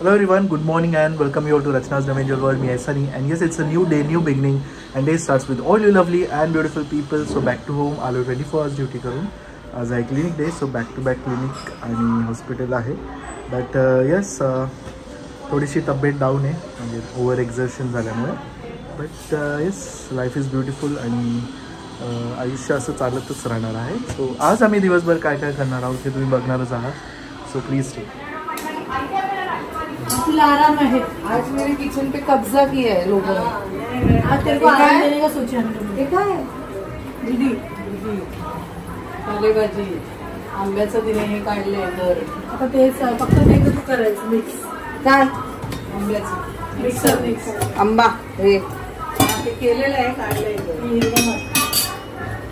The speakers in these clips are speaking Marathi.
Hello everyone, good morning and welcome you all to Rachna's Avenger World. Me is Sunny and yes, it's a new day, new beginning and day starts with all you lovely and beautiful people. So back to home, आलो 24 hours duty करून. आज आहे clinic day, so back to back clinic आणि हॉस्पिटल आहे. But yes, थोडीशी तब्येत डाऊन आहे म्हणजे ओव्हर एक्झर्शन झाल्यामुळे. But yes, life is beautiful आणि आयुष्य असं चालतच राहणार आहे. सो आज आम्ही दिवसभर काय काय करणार आहोत ते तुम्ही बघणारच आहात. So please stay. आराम है। आज मेरे किचन पे कब्जा किया है लोगों ने। आज तेरे को आराम देने का सोचा हमने। देखा है दीदी पालेभाजी आंब्याचं दिने हे काढले तर आता ते फक्त ते तू करायचं मिक्स काय आंब्याचं मिक्सर आंबा हे ते केलेलं आहे काढलंय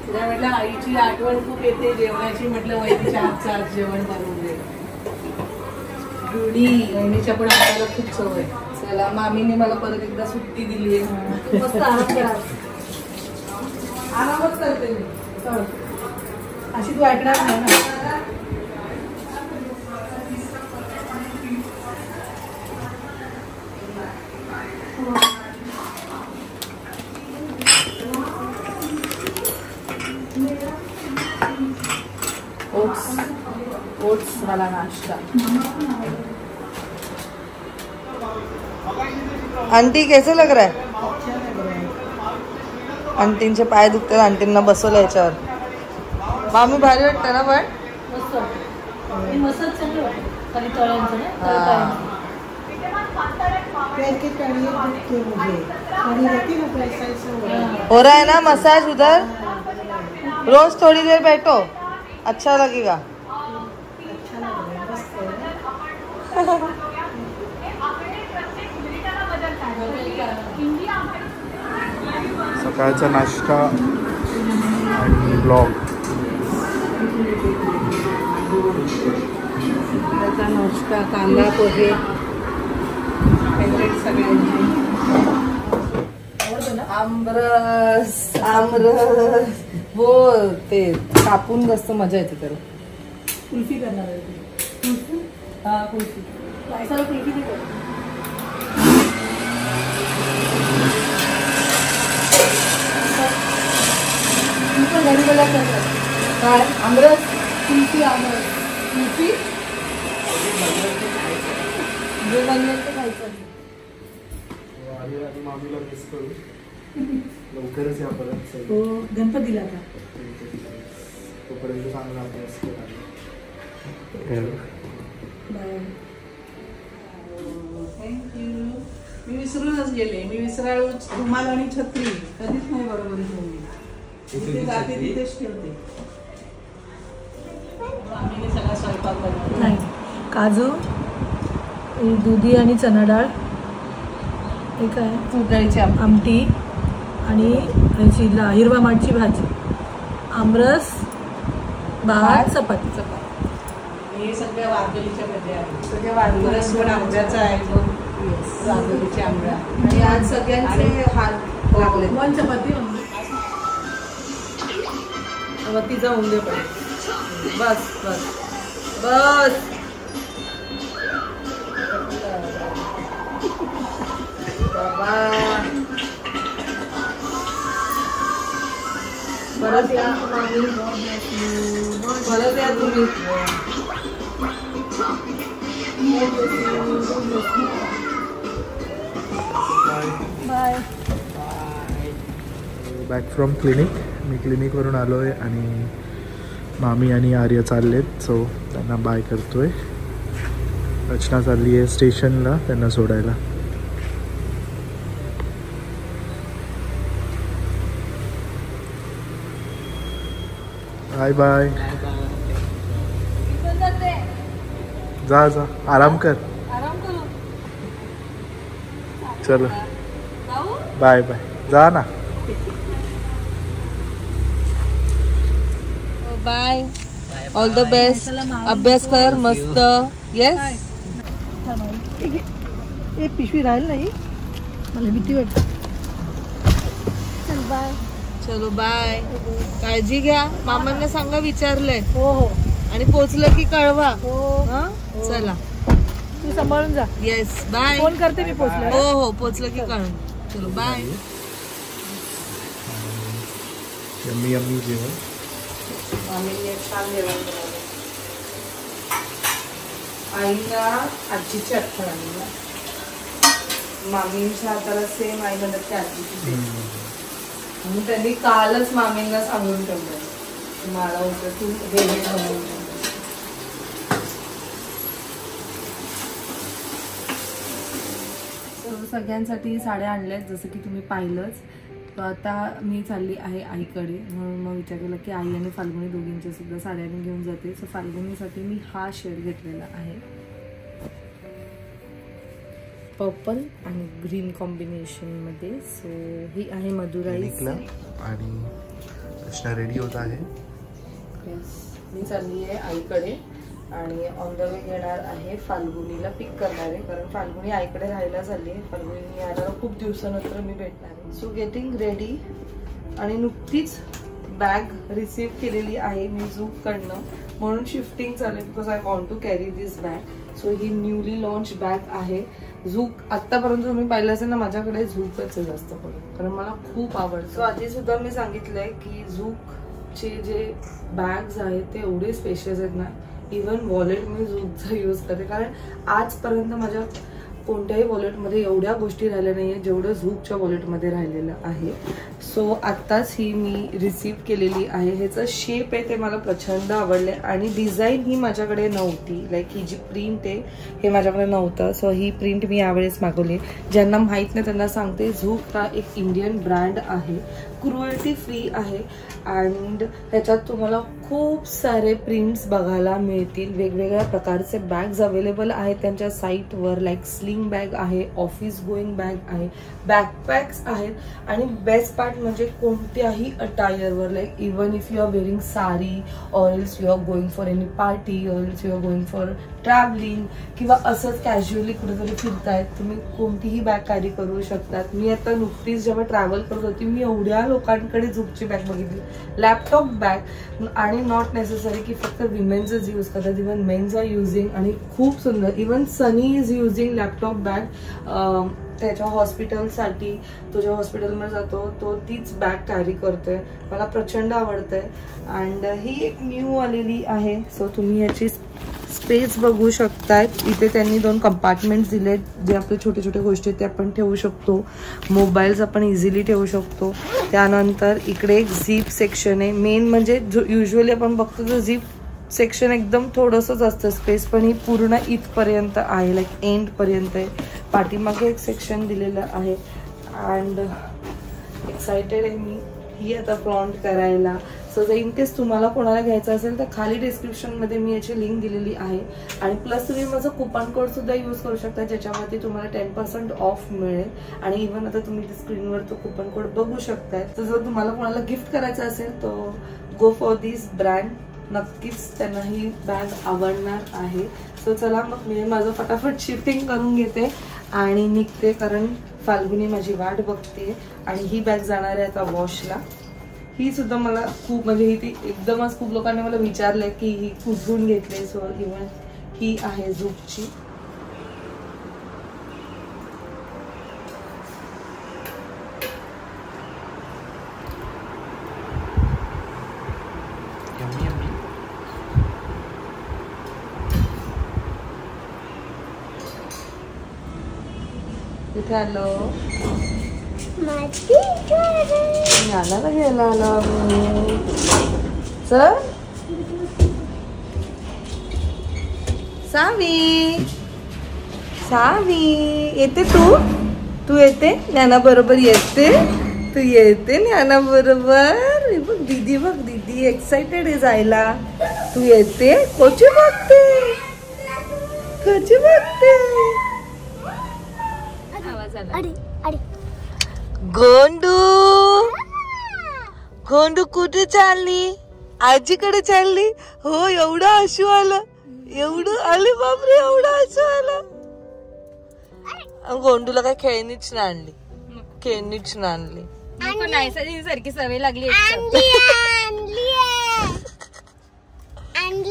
तुला म्हटलं आईची आठवण खूप येते जेवणाची म्हटलं वैदीच्या हातचं आज जेवण बनवून दे. बहिणीच्या पण हाताला खूप सवय. चला मामीने मला परत एकदा सुट्टी दिली आहे. मस्त आराम करा. आरामच करते मी. अशी तू ऐकणार नाही ना. ओट्स वाला नाश्ता. आंटी कैसे लग रहा है? आंटींचे पाय दुखतात. आंटींना बसवलं याच्यावर. मामी भारी वाटतं ना पण मस्त चांगलं वाटतं. खाली तळ्यांचं ना हो रहा है ना मसाज उधर. रोज थोड़ी देर बैठो, अच्छा लगेगा. सकाळचा नाश्ता आणि ब्लॉग. त्याचा नाश्ता कांदा पोहे फेवरेट सगळ्यांची. आमरस आमरस हो ते कापून जास्त मजा येते. तर कुल्फी करणार आहे. कुल्फी हा कुल्फी पायसाला कुल्फी दे. पण घरी बोला करतात काय आमरस कुल्फी आमरस कुल्फी जे बनलं ते खायचं. मामीला मिस करू. लवकरच या परत. हो गणपतीला आता तोपर्यंत चांगला अभ्यास करा. थँक्यू. मी विसरूनच गेले. मी विसराळू रुमाल आणि छत्री कधीच नाही बरोबर ठेवली. जिथे जाते तिथेच ठेवते. आम्ही सगळा स्वयंपाक बनवला. नाही काजू दुधी आणि चणा डाळ हे काय उकळीची आमटी आणि ह्याची हिरवा माठची भाजी आमरस भात चपाती. हे सगळ्या वारकरीच्या मध्ये आहे. सगळ्या वारकरस पण आंब्याचा आहे. वारकरीचे आंब्या आणि आज सगळ्यांचे हात लागले. वन चपाती वतीचा उंदे पण. बस बस बस. परत या परत या तुम्ही. बाय. Back from clinic. मी क्लिनिकवरून आलो आहे आणि मामी आणि आर्य चाललेत. सो त्यांना बाय करतोय. रचना चालली आहे स्टेशनला त्यांना सोडायला. Bye bye. जा जा आराम कर. चलो बाय बाय. जा ना. बाय. All the best. अभ्यास कर मस्त. येस पिशवी राहील नाही मला भीती वाटते. चल बाय. चलो बाय. काळजी घ्या. मामांना सांगा विचारलंय. हो हो आणि पोचलं की कळवा. हो हा चला. तू सांभाळून जा. Yes bye. फोन करते मी पोचले. हो हो पोचलं की काढून. चलो बाय. यम्मी यम्मी जेवण. मामीने छान जेवण बनवलं. आईला आजीची आठवण आली ना. मामींच्या हाताला सेम आई म्हणतात की आजीची. म्हणून त्यांनी कालच मामींना सांगून ठेवलं मला होतं तू हे बनवून ठेवलं. सगळ्यांसाठी साड्या आणल्यात जसं की तुम्ही पाहिलंच. तर आता मी चालली आहे आईकडे. म्हणून मग विचार केला की आई आणि फाल्गुनी दोघींच्या सुद्धा साड्या मी घेऊन जाते. सो फाल्गुनीसाठी मी हा शेड घेतलेला आहे, पर्पल आणि ग्रीन कॉम्बिनेशन मध्ये. सो ही आहे मधुराई आणि कृष्णा रेडी होत आहे. मी चालली आहे आईकडे आणि ऑन द वे घेणार आहे फाल्गुनीला पिक करणार आहे, कारण फाल्गुनी आईकडे राहायला चालली आहे. फाल्गुनी यायला खूप दिवसानंतर मी भेटणार आहे. So getting ready. आणि नुकतीच बॅग रिसीव्ह केलेली आहे मी झूककडनं, म्हणून शिफ्टिंग चालू आहे because I want to carry this bag. So ही न्यूली लॉन्च बॅग आहे. झूक आतापर्यंत तुम्ही पाहिलं असेल ना, माझ्याकडे झूकच आहे जास्त करून, कारण मला खूप आवडतं. सो आधी सुद्धा मी सांगितलंय की झूकचे जे बॅग्स आहेत ते एवढे स्पेशियस आहेत ना. इवन वॉलेट मी झूकचा यूज करते, कारण आजपर्यंत माझ्या कोणत्याही वॉलेटमध्ये एवढ्या गोष्टी राहिल्या नाही आहेत जेवढं झूकच्या वॉलेटमध्ये राहिलेलं आहे. सो आत्ताच ही मी रिसीव्ह केलेली आहे. ह्याचं शेप आहे ते मला प्रचंड आवडले आणि डिझाईन ही माझ्याकडे नव्हती. लाईक ही जी प्रिंट आहे हे माझ्याकडे नव्हतं. सो ही प्रिंट मी यावेळेस मागवली. ज्यांना माहीत नाही त्यांना सांगते, झूक हा एक इंडियन ब्रँड आहे, क्रुएल्टी फ्री आहे अँड ह्याच्यात तुम्हाला खूप सारे प्रिंट्स बघायला मिळतील. वेगवेगळ्या प्रकारचे बॅग्स अवेलेबल आहेत त्यांच्या साईटवर. लाईक स्लिंग बॅग आहे, ऑफिस गोईंग बॅग आहे, बॅकपॅक्स आहेत आणि बेस्ट पार्ट म्हणजे कोणत्याही अटायरवर. Like even if you are wearing sari or else you are going for any party or else you are going for travelling किंवा असंच कॅज्युअली कुठेतरी फिरतायत, तुम्ही कोणतीही बॅग कॅरी करू शकतात. मी आता नुकतीच जेव्हा ट्रॅव्हल करत होती मी एवढ्या लोकांकडे झूकची बॅग बघितली, लॅपटॉप बॅग. आणि नॉट नेसेसरी की फक्त विमेन्सच यूज करतात, इवन मेन्स आर युझिंग आणि खूप सुंदर. Even Sunny is using laptop bag त्याच्या हॉस्पिटलसाठी. तो जेव्हा हॉस्पिटलमध्ये जातो तो तीच बॅग कॅरी करतोय. मला प्रचंड आवडतंय अँड ही एक न्यू आलेली आहे. सो तुम्ही याची स्पेस बघू शकतायत. इथे त्यांनी 2 कंपार्टमेंट्स दिलेत, जे आपले छोटे छोटे गोष्टी ते आपण ठेवू शकतो. मोबाईल्स आपण इझिली ठेवू शकतो. त्यानंतर इकडे एक झीप सेक्शन आहे. मेन म्हणजे युजली आपण बघतो जो झीप सेक्शन एकदम थोडंसंच असतं स्पेस, पण ही पूर्ण इथपर्यंत आहे, लाईक एंडपर्यंत आहे. पाठीमागे एक सेक्शन दिलेलं आहे अँड एक्सायटेड आहे मी ही आता फ्रॉन्ट करायला. सो जर इन केस तुम्हाला कोणाला घ्यायचं असेल तर खाली डिस्क्रिप्शनमध्ये मी याची लिंक दिलेली आहे आणि प्लस तुम्ही माझं कुपन कोड सुद्धा यूज करू शकता, ज्याच्यावरती तुम्हाला 10% ऑफ मिळेल. आणि इव्हन आता तुम्ही स्क्रीनवर तो कुपन कोड बघू शकताय. तर जर तुम्हाला कोणाला गिफ्ट करायचं असेल तर गो फॉर दिस ब्रँड. नक्कीच त्यांना ही बॅग आवडणार आहे. सो चला मग मी माझं फटाफट शिफ्टिंग करून घेते आणि निघते, कारण फाल्गुनी माझी वाट बघते आणि ही बॅग जाणार आहे आता वॉशला. ही सुद्धा मला खूप म्हणजे ही ती एकदमच खूप लोकांनी मला विचारलंय की ही कुठून घेतली. सो इव्हन ही आहे झूकची. इथे आलो नानाला घ्यायला आलो आम्ही. चल सावी, सावी येते तू येते ज्ञाना बरोबर येते, तू येते ज्ञाना बरोबर. बघ दीदी, बघ दीदी एक्साइटेड आहे जायला. तू येते, कोची बघते, कोची बघते. गोंडू, गोंडू कुठे चालली? आजीकडे चालली. हो एवढं हसू आलं, एवढं आले बापरे, एवढं हसू आलं. गोंडूला काय खेळणीच ना आणली, खेळणीच ना आणली. सारखी सवय लागली.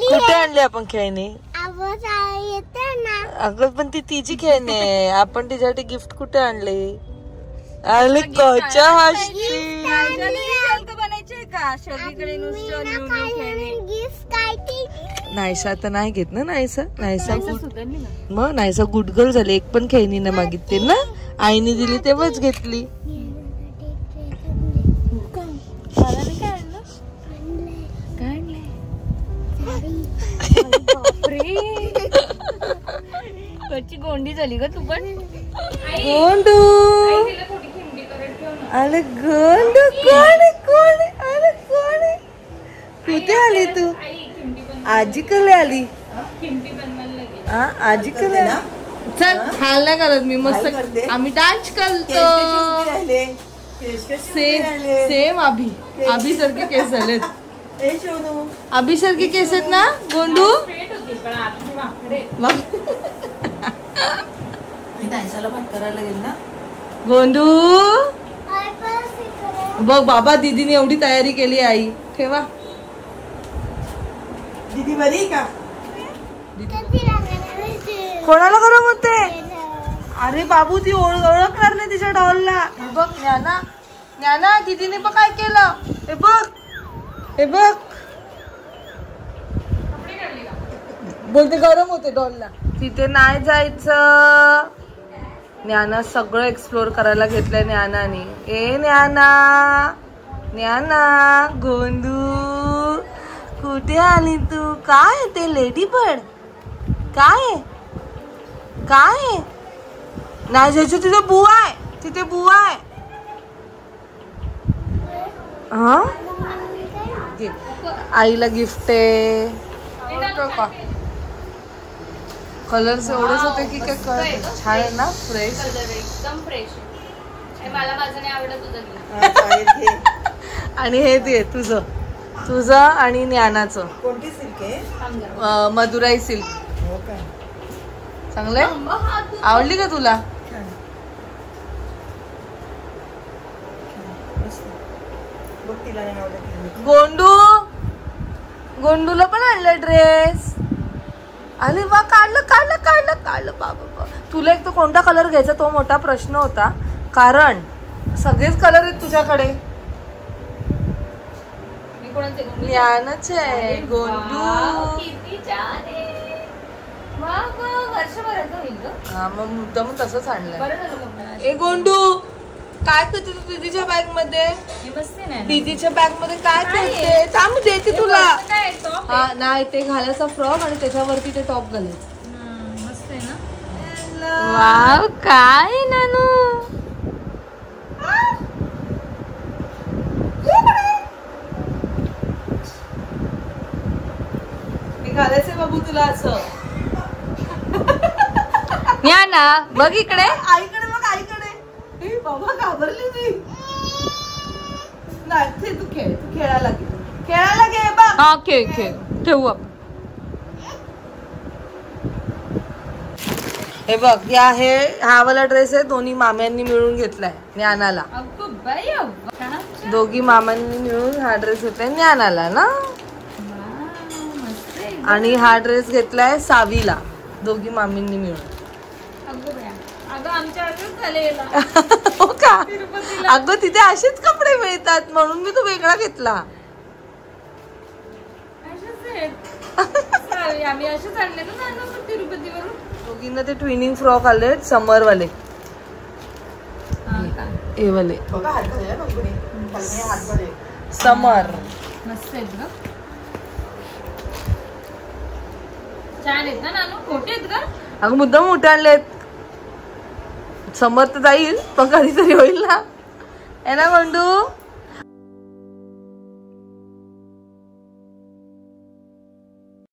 कुठे आणली आपण खेळणी? अगं पण ती तिची खेळणी आहे, आपण तिच्यासाठी गिफ्ट कुठे आणले? अरे कच्या हसती बनायचे का सगळीकडे नुसतं न्यू न्यू खेळणी. नायसा तर नाही घेत ना, नायसा मग नायसा गुड गर्ल झाली, एक पण खेळणी नाही मागितली ना, आईने दिली तेव्हाच घेतली. गोंडी झाली ग तू पण. गोंडू अरे गोंडू कोण कोण, अरे कोण कुठे आली तू? आजी कले आली? आजी कले चल हाल नाही करत मी, मस्त आम्ही डान्स करतो. सेम अभि सारखे केस झालेत, अभि सारखे केस आहेत ना गोंडू? गोंडू बघ बाबा, दीदीने एवढी तयारी केली. आई ठेवा. दीदी बरी का? कोणाला गरम होते? अरे बाबू ती ओळखणार नाही तिच्या डॉलला. बघ ज्ञाना, ज्ञाना दीदीने बघ काय केलं. हे बघ, हे बघ बोलते गरम होते डॉलला. तिथे नाही जायचं. ज्ञाना सगळं एक्सप्लोर करायला घेतलंय ज्ञानाने. ए ज्ञाना, ज्ञाना गोंदू कुठे आली तू? काय ते लेडी बर्ड? काय काय नाही जायचं? तिथे बुवा आहे, तिथे बुवा आहे. हा आईला गिफ्ट आहे. कलर्स एवढेच होते की काय कळत. छान आहे ना, फ्रेश एकदम फ्रेश. मला माझं नाही आवडत तुझं. आणि हे ते तुझं, तुझं आणि ज्ञानाचं. कोणती सिल्क आहे? मदुराई सिल्क. हो काय, चांगलंय? आवडली का तुला? बघ तिला नाही आवडत. गोंडू, गोंडूला पण आणलं ड्रेस. अरे वा, काढलं काढलं काढलं काढलं. बाबा तुला एक तर कोणता कलर घ्यायचा तो मोठा प्रश्न होता, कारण सगळेच कलर आहेत तुझ्याकडे. ज्ञानच आहे. गोंडू हा मग मुद्दा मग तसंच आणलंय. ए गोंडू काय करते तू दीदीच्या बॅग मध्ये? दीदीच्या बॅग मध्ये काय करते? थांब देते तुला. हा नाही, ते घालायचा फ्रॉक आणि त्याच्यावरती ते टॉप घालायचं. मस्त आहे ना. वाव काय नानू. हे घालायचंय बाबू तुला असं. या ना बघ इकडे. आईकडे बघ, आईकडे. बाबा घाबरली ती. नाही तू खेळ, तू खेळायला घे, खेळायला घे बघ. हा खेळ खेळ ठेवू आपण. हे बघ, या हे हा वाला ड्रेस आहे, दोन्ही माम्यांनी मिळून घेतलाय ज्ञानाला. दोघी मामांनी मिळून हा ड्रेस घेतलाय ज्ञानाला ना. आणि हा ड्रेस घेतलाय सावीला, दोघी मामींनी मिळून. हो का? अगं तिथे असेच कपडे मिळतात म्हणून मी तो वेगळा घेतला. आम्ही असेच आणले ना तिरुपतीवरून. दोघींना ते ट्विनिंग फ्रॉक आले समर वाले. हे वाले समर मस्त आहेत ग. छान आहेत ना नानू? मोठे आहेत का? अगं मुद्दाम मोठे आणलेत. समर तर जाईल पण कधीतरी होईल ना. आहे ना गोंडू?